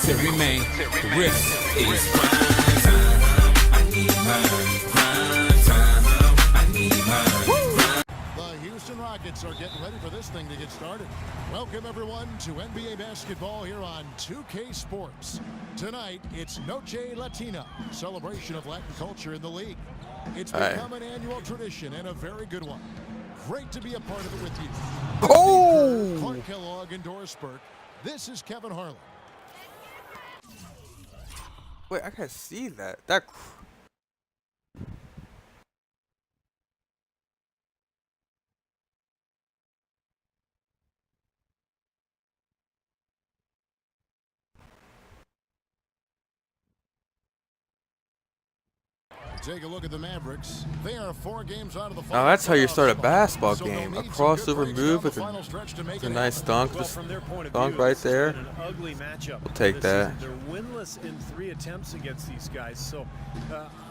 to remain. The risk is grind time. I need grind time. I need The Houston Rockets are getting ready for this thing to get started. Welcome everyone to NBA basketball here on 2K Sports. Tonight, it's Noche Latina, celebration of Latin culture in the league. It's become an annual tradition and a very good one. Great to be a part of it with you. Oh! Clark Kellogg and Doris Burke. This is Kevin Harlan. Wait, I can't see that. Take a look at the Mavericks. They are 4 games out of the final. Now that's how you start a spot. basketball So game. they'll A need some good crossover breaks move down with the final stretch to make a it nice happen. dunk. Well, Just from their point of dunk view, right this has there. been an ugly matchup. We'll take this that. season. They're winless in 3 attempts against these guys. So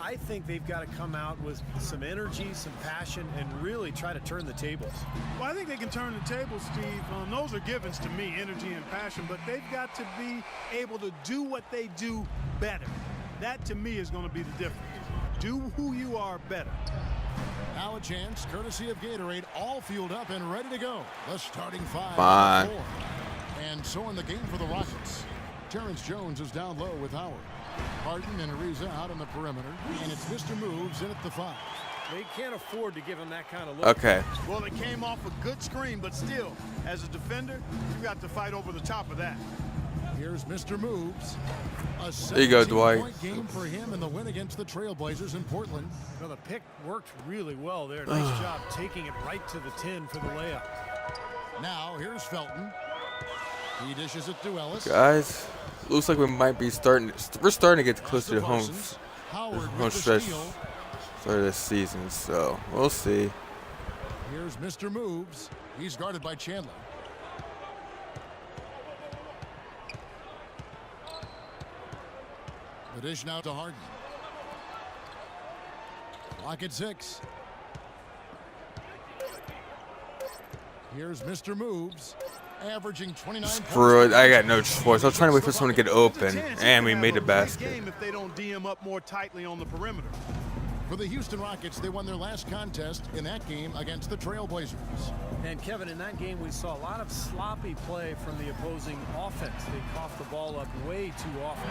I think they've got to come out with some energy, some passion, and really try to turn the tables. Well, I think they can turn the tables, Steve. Those are givens to me, energy and passion, but they've got to be able to do what they do better. That, to me, is going to be the difference. Do who you are better. Now a chance, courtesy of Gatorade, all fueled up and ready to go. The starting 5. Fine. And so in the game for the Rockets, Terrence Jones is down low with Howard. Harden and Ariza out on the perimeter, and it's Mr. Moves in at the 5. They can't afford to give him that kind of look. Okay. Well, they came off a good screen, but still, as a defender, you've got to fight over the top of that. Here's Mr. Moves. A There you go, 17-point Dwight. game for him in the win against the Trailblazers in Portland. Well, the pick worked really well there. Nice job taking it right to the 10 for the layup. Now here's Felton. He dishes it to Ellis. Guys, looks like we might be starting. We're starting to get close to the home Howard home with the stretch steal. start of this season. So we'll see. Here's Mr. Moves. He's guarded by Chandler. The dish now to Harden. Lock at 6. Here's Mr. Moves, averaging 29 Screw it. points. I got no choice. I was trying to wait for someone to get open, and we made a basket. Game if they don't D him up more tightly on the perimeter. For the Houston Rockets, they won their last contest in that game against the Trailblazers. And Kevin, in that game, we saw a lot of sloppy play from the opposing offense. They coughed the ball up way too often.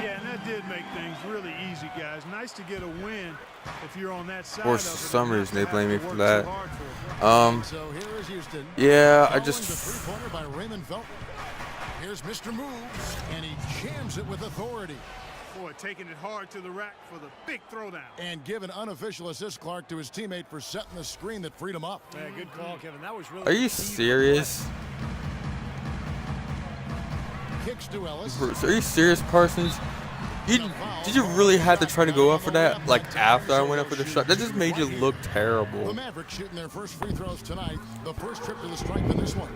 Yeah, and that did make things really easy, guys. Nice to get a win if you're on that side. For of it, some and reason, not they blame me have to for work that. too hard for it. So here is Houston. Yeah, I Following just. the three-pointer by Raymond Felton. Here's Mr. Moves, and he jams it with authority. Boy, taking it hard to the rack for the big throwdown. And give an unofficial assist, Clark, to his teammate for setting the screen that freed him up. Yeah, good call, Kevin. That was really. Are you the key to the serious? Kicks to Ellis. Are you serious, Parsons? Did you really have to try to go up for that? Like after I went up for the shot? That just made you look The terrible. Mavericks shooting their first free throws tonight. The first trip to the stripe in this one.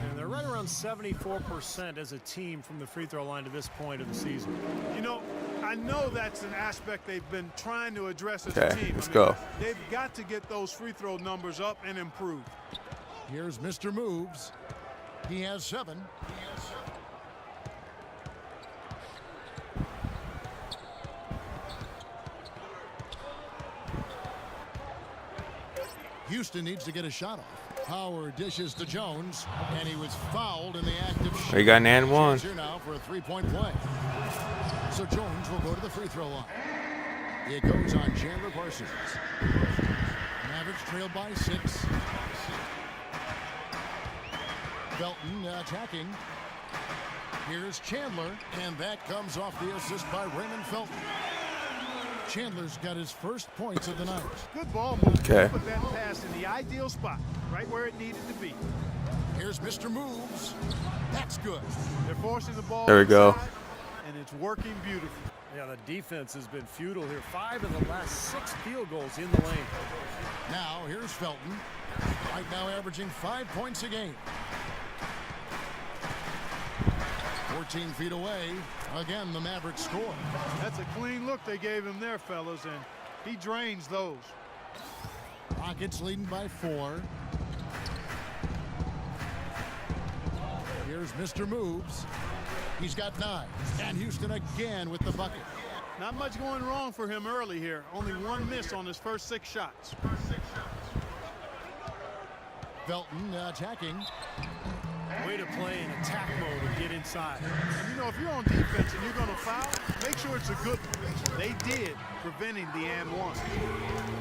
And they're right around 74% as a team from the free throw line to this point of the season. You know, I know that's an aspect they've been trying to address as Okay, a team. let's go. They've got to get those free throw numbers up and improve. Here's Mr. Moves. He has 7. Houston needs to get a shot off. Howard dishes to Jones, and he was fouled in the act of shooting. They got an and one. Here now for a 3-point play. So Jones will go to the free throw line. It goes on Chandler Parsons. Mavericks trailed by 6. Felton attacking. Here's Chandler, and that comes off the assist by Raymond Felton. Chandler's got his first points of the night. Good ball move. Okay. Put that pass in the ideal spot, right where it needed to be. Here's Mr. Moves. That's good. They're forcing the ball. There we go. inside, and it's working beautifully. Yeah, the defense has been futile here. 5 of the last 6 field goals in the lane. Now here's Felton. Right now averaging 5 points a game. 14 feet away. Again, the Mavericks score. That's a clean look they gave him there, fellas, and he drains those. Rockets leading by 4. Here's Mr. Moves. He's got 9. And Houston again with the bucket. Not much going wrong for him early here. Only 1 miss on his first 6 shots. Felton attacking. Way to play in attack mode and get inside. And you know, if you're on defense and you're going to foul, make sure it's a good one. They did, preventing the and one.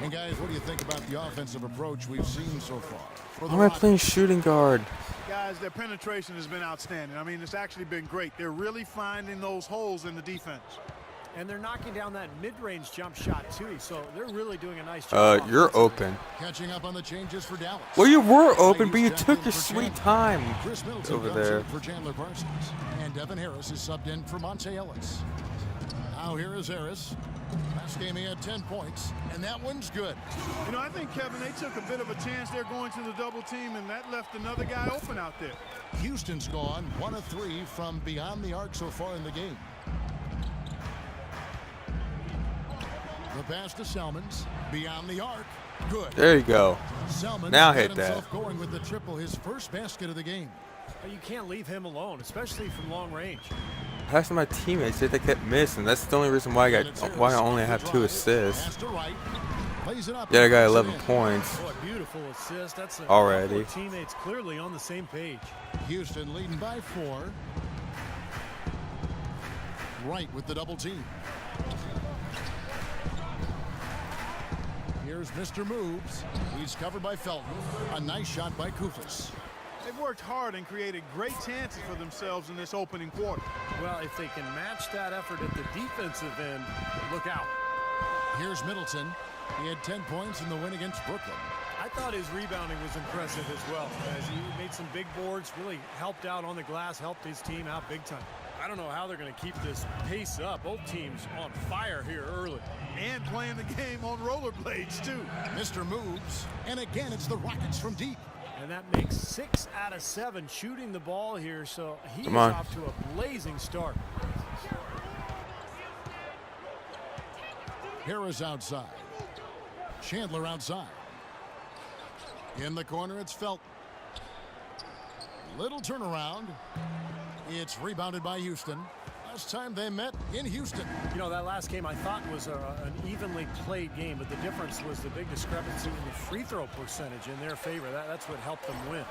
And guys, what do you think about the offensive approach we've seen so far? For the Why am I Rockets? playing shooting guard? Guys, their penetration has been outstanding. I mean, it's actually been great. They're really finding those holes in the defense. And they're knocking down that mid-range jump shot, too. So they're really doing a nice job. You're open. Catching up on the changes for Dallas. Well, you were open, but you He's took stepped your in for sweet Chandler. time Chris Middleton over comes there. in for Chandler Parsons. And Devin Harris is subbed in for Monte Ellis. Now here is Harris. Last game he had 10 points, and that one's good. You know, I think, Kevin, they took a bit of a chance there going to the double team, and that left another guy open out there. Houston's gone 1 of 3 from beyond the arc so far in the game. The pass to Selmans, beyond the arc, good. There you go. Selmans Now got hit that. himself going with the triple, his first basket of the game. You can't leave him alone, especially from long range. Passing my teammates, yet they kept missing. That's the only reason why I only have 2 assists. Pass to right, plays it up, Yeah, I got puts it 11 in. points. Boy, beautiful assist. That's a Already. teammates clearly on the same page. Houston leading by 4. Right with the double team. Here's Mr. Moves. He's covered by Felton. A nice shot by Kufis. They've worked hard and created great chances for themselves in this opening quarter. Well, if they can match that effort at the defensive end, look out. Here's Middleton. He had 10 points in the win against Brooklyn. I thought his rebounding was impressive as well, as he made some big boards, really helped out on the glass, helped his team out big time. I don't know how they're going to keep this pace up. Both teams on fire here early. And playing the game on rollerblades, too. Mr. Moves. And again, it's the Rockets from deep. And that makes 6 out of 7 shooting the ball here, so he's Come on. off to a blazing start. Harris outside. Chandler outside. In the corner, it's Felton. Little turnaround. It's rebounded by Houston. Last time they met in Houston. You know, that last game I thought was an evenly played game, but the difference was the big discrepancy in the free throw percentage in their favor. That's what helped them win.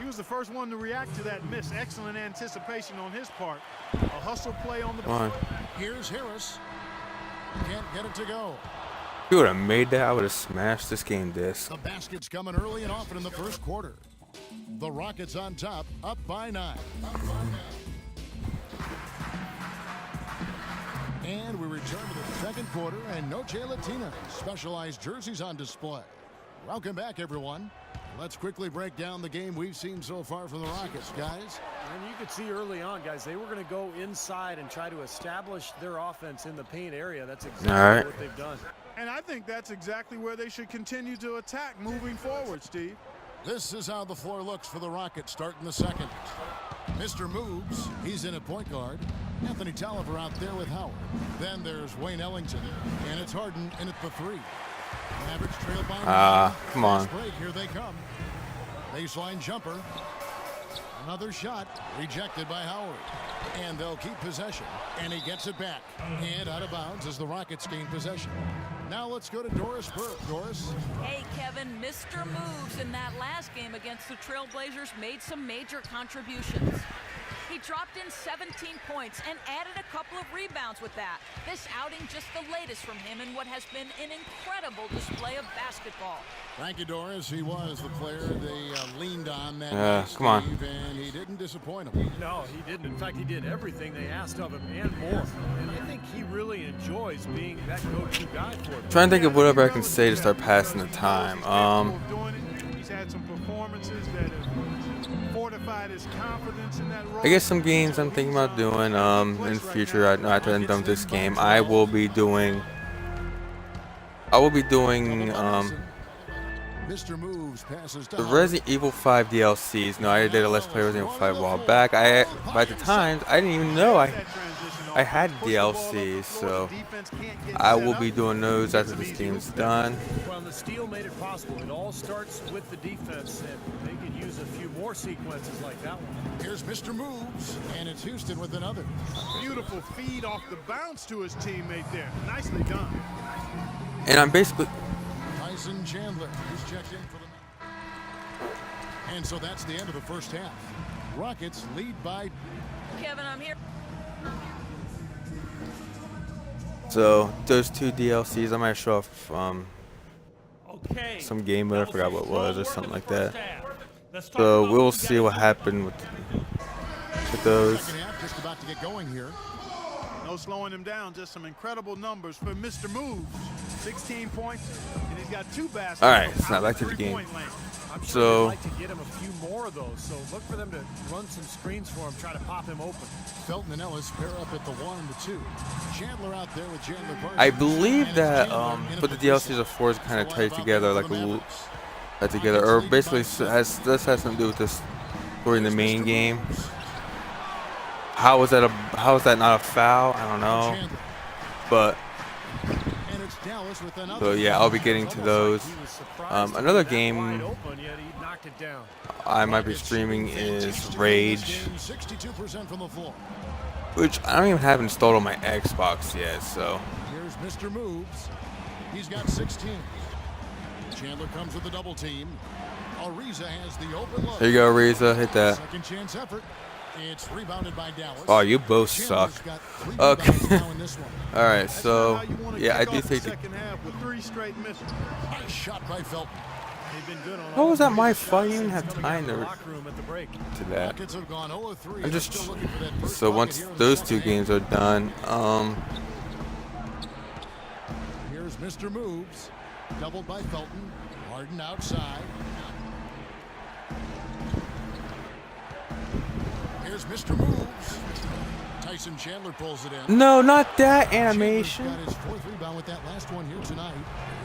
He was the first one to react to that miss. Excellent anticipation on his part. A hustle play on the Come on. Here's Harris. Can't get it to go. If you would have made that, I would have smashed this game disc. The basket's coming early and often in the first quarter. The Rockets on top, up by 9. And we return to the second quarter, and Noche Latina specialized jerseys on display. Welcome back, everyone. Let's quickly break down the game we've seen so far from the Rockets, guys. And you could see early on, guys, they were going to go inside and try to establish their offense in the paint area. That's exactly All right. what they've done. And I think that's exactly where they should continue to attack moving forward, Steve. This is how the floor looks for the Rockets starting the second. Mr. Moves, he's in at point guard. Anthony Tolliver out there with Howard. Then there's Wayne Ellington, and it's Harden in at the 3. Mavericks trail by 9. Come on. Fast break, here they come. Baseline jumper. Another shot rejected by Howard. And they'll keep possession. And he gets it back. And out of bounds as the Rockets gain possession. Now let's go to Doris Burke. Doris. Hey, Kevin, Mr. Moves in that last game against the Trailblazers made some major contributions. He dropped in 17 points and added a couple of rebounds with that. This outing just the latest from him in what has been an incredible display of basketball. Thank you, Doris. He was the player they leaned on that Yeah, night, come on. Steve, and he didn't disappoint them. No, he didn't. In fact, he did everything they asked of him and more. And I think he really enjoys being that go-to guy for them. Trying to think of whatever I can say to start passing the time. He's had some performances that have fortified his confidence in that role. I guess some games I'm thinking about doing in the future. After I'm done with this game, I will be doing Mr. Moves passes to The Howard. Resident Evil 5 DLCs. No, I did a Let's Play Resident Evil 5 a while back. By the times, I didn't even know I had DLCs, so I will be doing those after this game's done. Well, the steal made it possible. It all starts with the defense, and they could use a few more sequences like that one. Here's Mr. Moves, and it's Houston with another. Beautiful feed off the bounce to his teammate there. Nicely done. And I'm basically... Tyson Chandler is checked in for the... And so that's the end of the first half. Rockets lead by... Kevin, I'm here. So, those two DLCs, I might show off Okay. some game mode. I forgot what it was or something like that. Let's talk So, about we'll what we see got. what happened with those. Second half just about to get going here. No slowing him down, just some incredible numbers for Mr. Moves. 16 points, and he's got 2 baskets. All right, let's not back to the game. I'm sure So- they'd like to get him a few more of those, so look for them to run some screens for him, try to pop him open. Felton and Ellis pair up at the 1 and the 2. Chandler out there with Chandler Parsons. I believe And that Chandler in but the at DLCs the of 4 is kind of tied together, like a Mavericks. together, or basically this has something to do with this during the main game. How is that not a foul? I don't know, Chandler. but And it's Dallas with another. so yeah, I'll be getting to those. He was surprised to Another get that game wide open, yet he knocked it down. I might be streaming is Rage, 62% from the floor. which I don't even have installed on my Xbox yet. So Here's Mr. Moves. He's got 16. Chandler comes with a double team. Ariza has the open look. here you go, Reza, hit that. Second chance effort. It's rebounded by Dallas. Oh, you both suck. Chandler's got 3 Okay. rebounds now in this one. All right, That's so not how you wanna yeah, I kick do off the think. second half with 3 straight misses. Nice shot by Felton. They've been good on How all was that three my of the fault? You shots didn't since have coming out time of the to- locker room at the break. to that. Rockets have gone 0-3. I'm just Still looking for that first so bucket once here in the those second two half. games are done, Here's Mr. Moves. Doubled by Felton. Harden outside. Here's Mr. Moves. Tyson Chandler pulls it in. no, not that Chandler's animation. got his 4th rebound with that last one here tonight.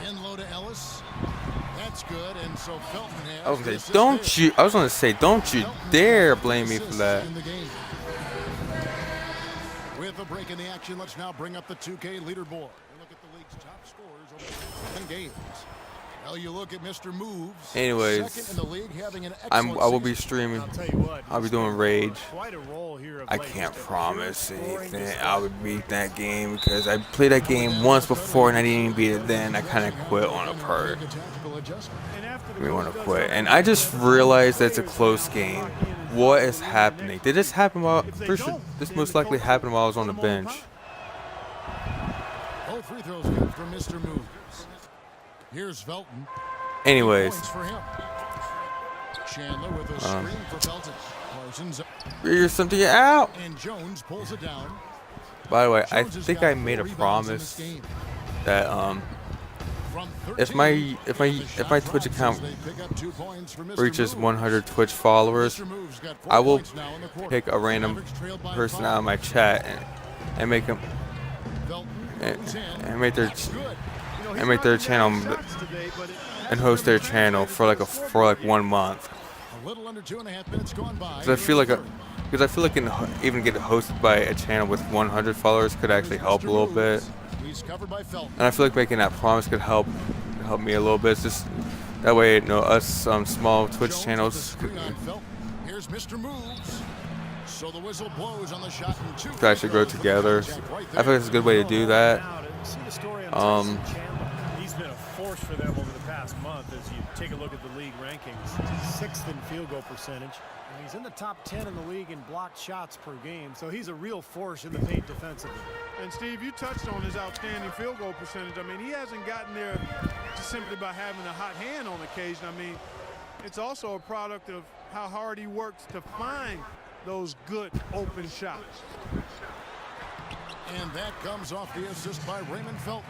In low to Ellis. That's good, and so Felton has I was the gonna assist say, don't there. you? I was gonna say, don't you Felton dare with blame me for assists that. in the game. With a break in the action, let's now bring up the 2K leaderboard. We look at the league's top scorers over 10 games. Well, you look at Mr. Moves. Anyways, second in the league, having an I excellent will be season. streaming. I'll tell you what, I'll be he's doing been Rage. quite a role here of I late. can't Just a promise pure scoring anything. display. I would beat that game because I played that game once before and I didn't even beat it then. I kind of quit on a part. Make a tactical adjustment. And after the We want to coach quit. does And that, I just realized that it's a close game. What is happening? Did this happen while? Pretty sure this most likely happened while I was on the bench. Both free throws good from Mr. Moves. Here's Felton. Anyways, Points for him. Chandler with a screen for Felton. Parsons figure something out. and Jones pulls it down. By the way, I Jones has think got I made a 4 rebounds in promise this game. that From if 13, my the shot Twitch drops account as they pick up 2 points for Mr. reaches Moves. 100 Twitch followers, Mr. Moves got 4 I will points now in the quarter. pick a random Mavericks trailed by person 5. out of my chat and make them Felton goes in. and make their That's good. you know, he's and make their knocking down channel shots today, but it and hasn't host their really channel translated for like 1 month. A little under 2.5 minutes gone by. Because I feel like even getting hosted by a channel with 100 followers could actually help a little bit. He's covered by Felton. And I feel like making that promise could help me a little bit. It's just that way, you know, us small Twitch Jones channels. with the screen on Felton. Here's Mr. Moves. So the whistle blows on the shot and 2 Could actually grow together. I feel like it's a good way to do that. Now, to see the story on Um, Tyson Chandler. He's been a force for them over the past month as you take a look at the league rankings. 6th in field goal percentage. And he's in the top 10 in the league in blocked shots per game. So he's a real force in the paint defensively. And Steve, you touched on his outstanding field goal percentage. I mean, he hasn't gotten there just simply by having a hot hand on occasion. I mean, it's also a product of how hard he works to find those good open shots. And that comes off the assist by Raymond Felton.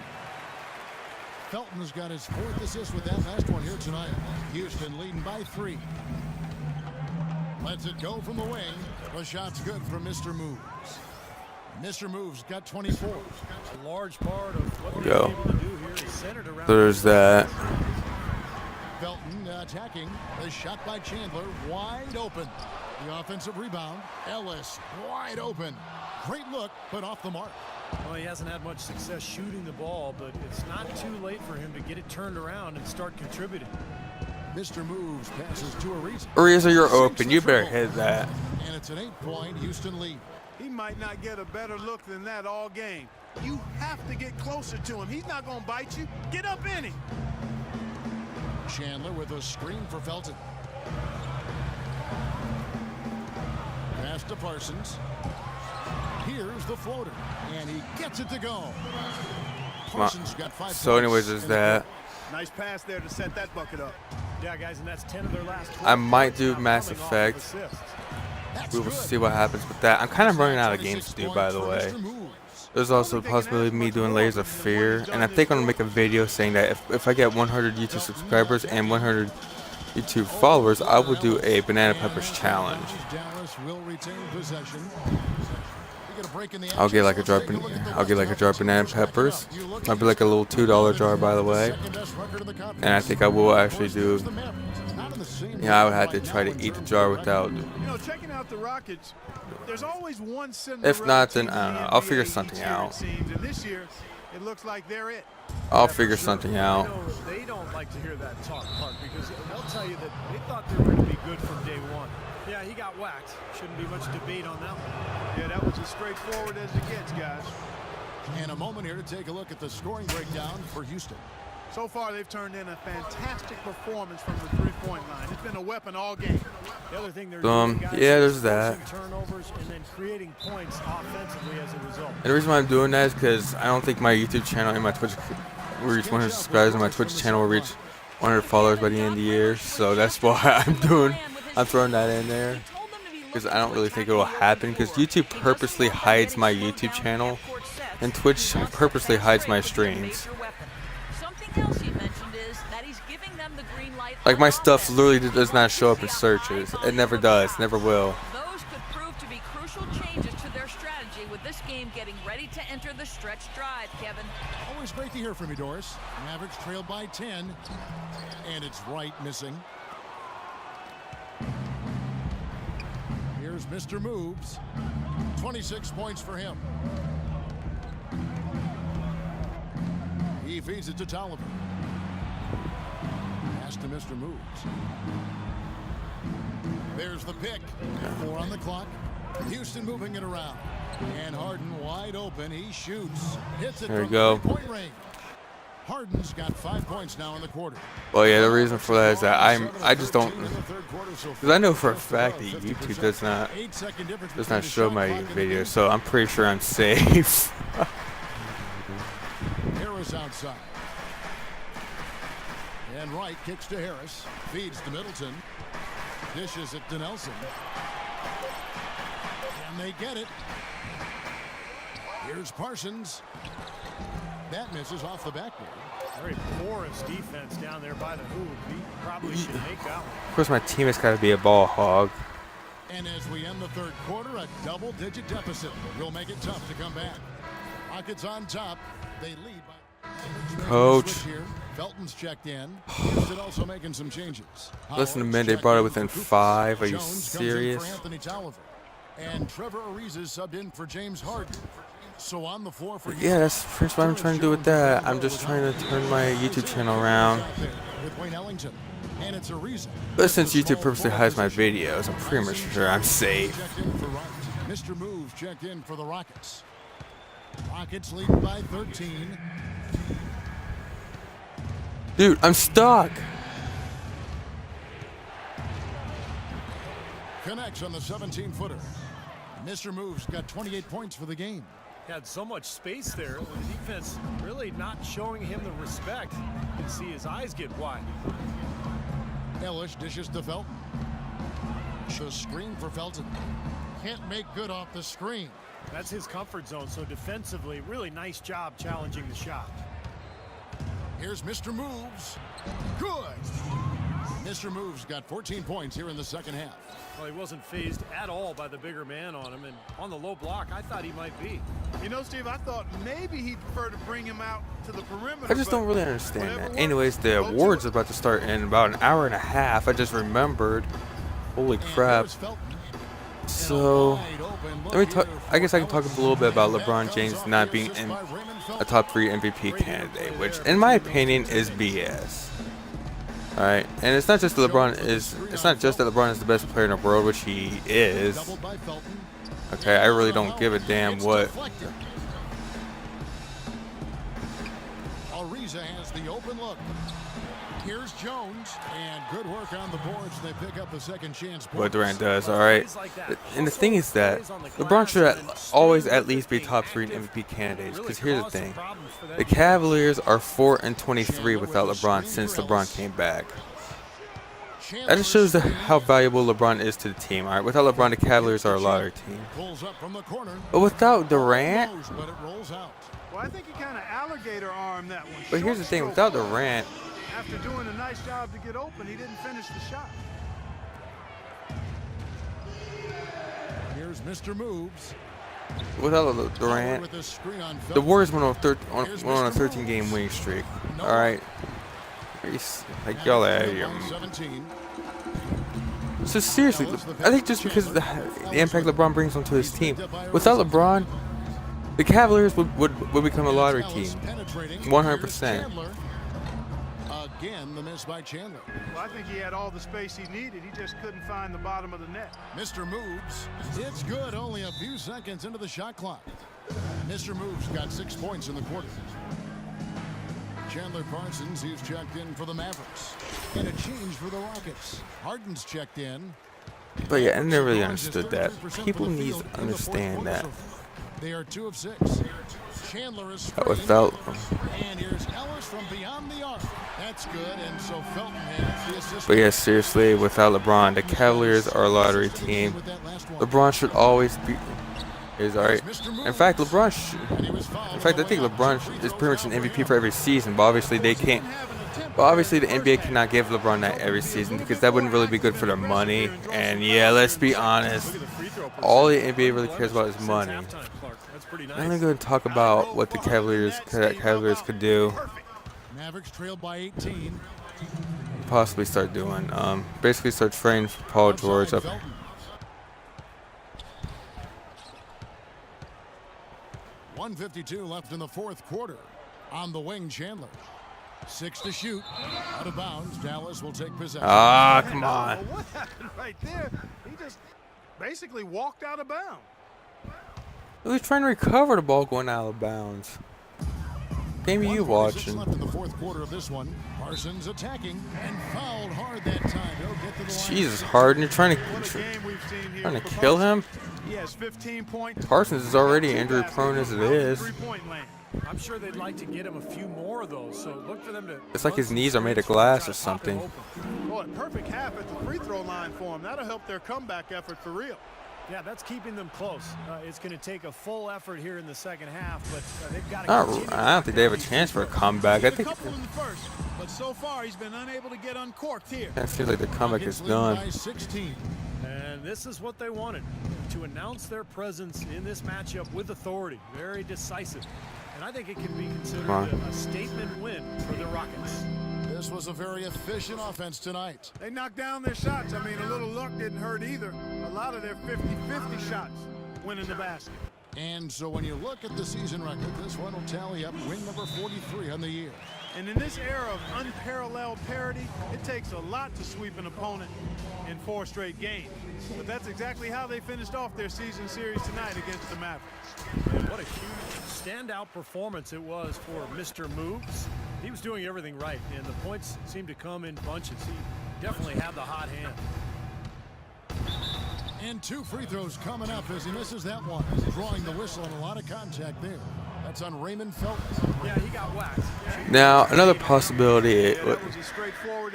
Felton has got his 4th assist with that last one here tonight. Houston leading by 3. Lets it go from the wing. The shot's good from Mr. Moves. Mr. Moves got 24. A large part of what Go. they're able to do here is centered around So there's that. Felton attacking. The shot by Chandler, wide open. The offensive rebound. Ellis, wide open. Great look, but off the mark. Well, he hasn't had much success shooting the ball, but it's not too late for him to get it turned around and start contributing. Mr. Moves passes to Ariza. Ariza, you're open. You better hit that. And it's an 8-point Houston lead. He might not get a better look than that all game. You have to get closer to him. He's not going to bite you. Get up in him. Chandler with a screen for Felton. Pass to Parsons. Here's the floater. And he gets it to go. Parsons got 5 So anyways, there's that. Nice pass there to set that bucket up. Yeah, guys, and that's 10 of their last 12. I might do Mass Coming off Effect. of assists. That's We will good. see what happens with that. I'm kind of running out of 26 games to do, by the points way. for Mr. Moves. There's also a possibility of me doing Layers of Fear, and I think I'm gonna make a video saying that if I get 100 YouTube subscribers and 100 YouTube followers, I will do a Banana Peppers challenge. Dallas will retain possession. We get a break in the I'll get like a jar. action. So take look at I'll get like a jar of Banana Peppers. Might be like a little $2 jar, by the way. Second-best record in the conference. And I think I will actually do. The Mavericks, not in the same Yeah, I would league have to right try now to in eat the terms jar of without. record. You know, checking out the Rockets, there's always one Cinderella If not, then team I in don't know. the I'll figure NBA something each year, out. it seems. And this year, it looks like they're it. I'll figure something I out. know they don't like to hear that talk, Park, because they'll tell you that they thought they were going to be good from day one. Yeah, he got whacked. Shouldn't be much debate on that one. Yeah, that was as straightforward as it gets, guys. And a moment here to take a look at the scoring breakdown for Houston. So far, they've turned in a fantastic performance from the three-point line. It's been a weapon all game. The other thing they're Yeah, doing, guys, there's is that. forcing turnovers and then creating points offensively as a result. And the reason why I'm doing that is because I don't think my YouTube channel and my Twitch will reach 100 subscribers, and my Twitch channel will reach 100 followers by the end of the year. So that's why I'm throwing that in there. Because I don't really think it will happen. Because YouTube purposely hides my YouTube channel, and Twitch purposely hides my streams. Something else he mentioned is that he's giving them the green light. Like my on stuff offense. literally does not show up in searches. It never does, never will. Those could prove to be crucial changes to their strategy with this game getting ready to enter the stretch drive, Kevin. Always great to hear from you, Doris. Mavericks trailed by 10. And it's right missing. Here's Mr. Moves. 26 points for him. He feeds it to Tolliver. Pass to Mr. Moves. There's the pick. 4 on the clock. Houston moving it around. And Harden wide open. He shoots. Hits it There you from go. three-point range. Harden's got 5 points now in the quarter. Well, yeah, the reason for that is that I just don't, 13 in the third quarter so because I know for a fact that YouTube does not 8-second difference does between not the show shot my clock and the videos, game. so I'm pretty sure I'm safe. Harris outside. And Wright kicks to Harris. Feeds to Middleton. Dishes it to Nelson. And they get it. Here's Parsons. That misses off the backboard. Very porous defense down there by the hoop. He probably should make that one. Of course, my teammate's got to be a ball hog. And as we end the third quarter, a double-digit deficit will make it tough to come back. Rockets on top. They lead by... Coach. Switch here. Felton's checked in. Houston also making some changes. Listen to Howard's me, they checked brought it in within for Cooper. 5. Are you Jones comes in serious? for Anthony Tolliver. And Trevor Ariza is subbed in for James Harden. So on the floor for Yeah, that's pretty much what I'm trying to do with that. I'm just trying to turn my YouTube channel around. with Wayne Ellington. And it's Ariza. But since YouTube purposely hides my videos, I'm pretty much sure I'm safe. Checked in for Wright. Mr. Moves checked in for the Rockets. Rockets lead by 13. Dude, I'm stuck. Connects on the 17-footer. Mr. Moves got 28 points for the game. Had so much space there. The defense really not showing him the respect. You can see his eyes get wide. Ellis dishes to Felton. The screen for Felton. Can't make good off the screen. That's his comfort zone. So defensively, really nice job challenging the shot. Here's Mr. Moves. Good. Mr. Moves got 14 points here in the second half. Well, he wasn't phased at all by the bigger man on him, and on the low block, I thought he might be. You know, Steve, I thought maybe he'd prefer to bring him out to the perimeter. I just don't really understand that. Anyways, the awards are about to start in about an hour and a half. I just remembered. Holy crap. So, let me talk. I guess I can talk a little bit about LeBron James not being in a top 3 MVP candidate, which, in my opinion, is BS. All right, and it's not just that LeBron is. It's not just that LeBron is the best player in the world, which he is. Okay, I really don't give a damn what. Ariza has the open look. Here's Jones, and good work on the boards. They pick up a second chance. What Durant does, all right. And the thing is that LeBron should always at least be top 3 MVP candidates. Because here's the thing: the Cavaliers are 4-23 without LeBron since LeBron came back. That just shows how valuable LeBron is to the team. All right, without LeBron, the Cavaliers are a lottery team. But without Durant, Well, I think he kind of alligator armed that one. but here's the thing: without Durant. After doing a nice job to get open, he didn't finish the shot. Here's Mr. Moves. Without Durant, the Warriors went on a 13-game winning streak. All right, like y'all out of here. So seriously, I think just because of the impact LeBron brings onto his team, without LeBron, the Cavaliers would become a lottery team, 100%. Again, the miss by Chandler. Well, I think he had all the space he needed. He just couldn't find the bottom of the net. Mr. Moves. It's good. Only a few seconds into the shot clock. Mr. Moves got 6 points in the quarter. Chandler Parsons, he's checked in for the Mavericks. And a change for the Rockets. Harden's checked in. But yeah, I never really understood that. People need to understand that. They are 2 of 6. Chandler is Without. And here's Ellis from beyond the arc. That's good. And so Felton has the assist. But yeah, seriously, without LeBron, the Cavaliers are a lottery team. LeBron should always be. Is alright. In fact, I think LeBron is pretty much an MVP for every season. But obviously, they can't. But obviously, the NBA cannot give LeBron that every season because that wouldn't really be good for their money. And yeah, let's be honest, all the NBA really cares about is money. I'm going to go and talk about what the Cavaliers could do. Mavericks trailed by 18. Possibly start doing. Basically start trading for Paul George up. 1:52 left in the fourth quarter. On the wing, Chandler. 6 to shoot. Out of bounds. Dallas will take possession. Ah, come on. What happened right there? He just basically walked out of bounds. He was trying to recover the ball going out of bounds. Game you watching? Left in the fourth quarter of this one. Parsons attacking and fouled hard that time. He'll get to the line. Jesus, Harden, you're trying to kill him? He has 15 points. Parsons is already injury prone as it is. I'm sure they'd like to get him a few more of those, so look for them to. It's like his knees are made of glass or something. Boy, perfect half at the free throw line for him. That'll help their comeback effort for real. Yeah, that's keeping them close. It's going to take a full effort here in the second half, but they've got to. I don't think they have a chance for a comeback. I think. A couple in the first, but so far he's been unable to get uncorked here. It feels like the comeback is done. And this is what they wanted, to announce their presence in this matchup with authority. Very decisive. And I think it can be considered a statement win for the Rockets. This was a very efficient offense tonight. They knocked down their shots. I mean, a little luck didn't hurt either. A lot of their 50-50 shots went in the basket. And so when you look at the season record, this one will tally up win number 43 on the year. And in this era of unparalleled parity, it takes a lot to sweep an opponent in 4 straight games. But that's exactly how they finished off their season series tonight against the Mavericks. And what a huge standout performance it was for Mr. Moves. He was doing everything right, and the points seemed to come in bunches. He definitely had the hot hand. And 2 free throws coming up as he misses that one. Drawing the whistle and a lot of contact there. That's on Raymond Felton. Yeah, he got whacked. Now, another possibility.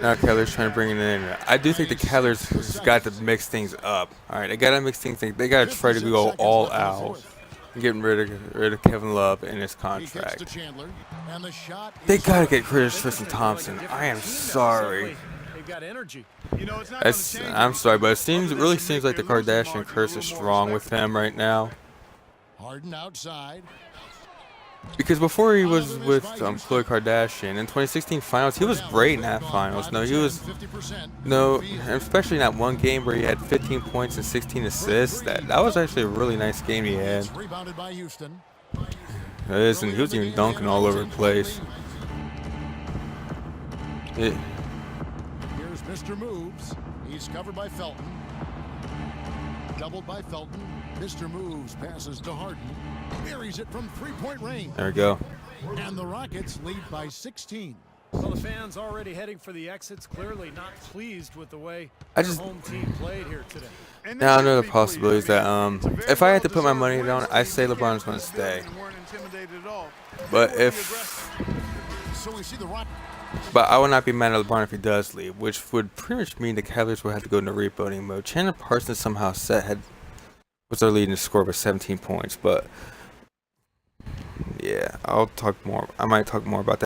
Now Cavaliers trying to bring it in. I do think the Cavaliers has got to mix things up. All right, they got to mix things. They got to try to go all out. Getting rid of Kevin Love in his contract. They got to get rid of Tristan Thompson. I am sorry. They've got energy. You know, it's not gonna change I'm sorry, but it anything really other than seems like the make their losing Kardashian margin a curse is little more strong with respectable. him right now. Harden outside. Because before he was with Khloe Kardashian in 2016 finals, he was great in that finals. No, he was and especially in that one game where he had 15 points and 16 assists. That was actually a really nice game he had. Rebounded by Houston. Listen, he was even dunking all over the place. Here's Mr. Moves. He's covered by Felton. Doubled by Felton. Mr. Moves passes to Harden. Buries it from three-point range. There we go. And the Rockets lead by 16. Well, the fans already heading for the exits, clearly not pleased with the way I their just- home team played here today. And Now I they know should the be possibility is pleased. that I mean, it's a very if I had to put my well-deserved money win, down, I say Steve. LeBron's Can't going to stay. and weren't intimidated at all. But They were if aggressive. So we see the Rockets. But I would not be mad at LeBron if he does leave, which would pretty much mean the Cavaliers will have to go into rebuilding mode. Chandler Parsons somehow was their leading scorer with 17 points, but yeah, I might talk more about that.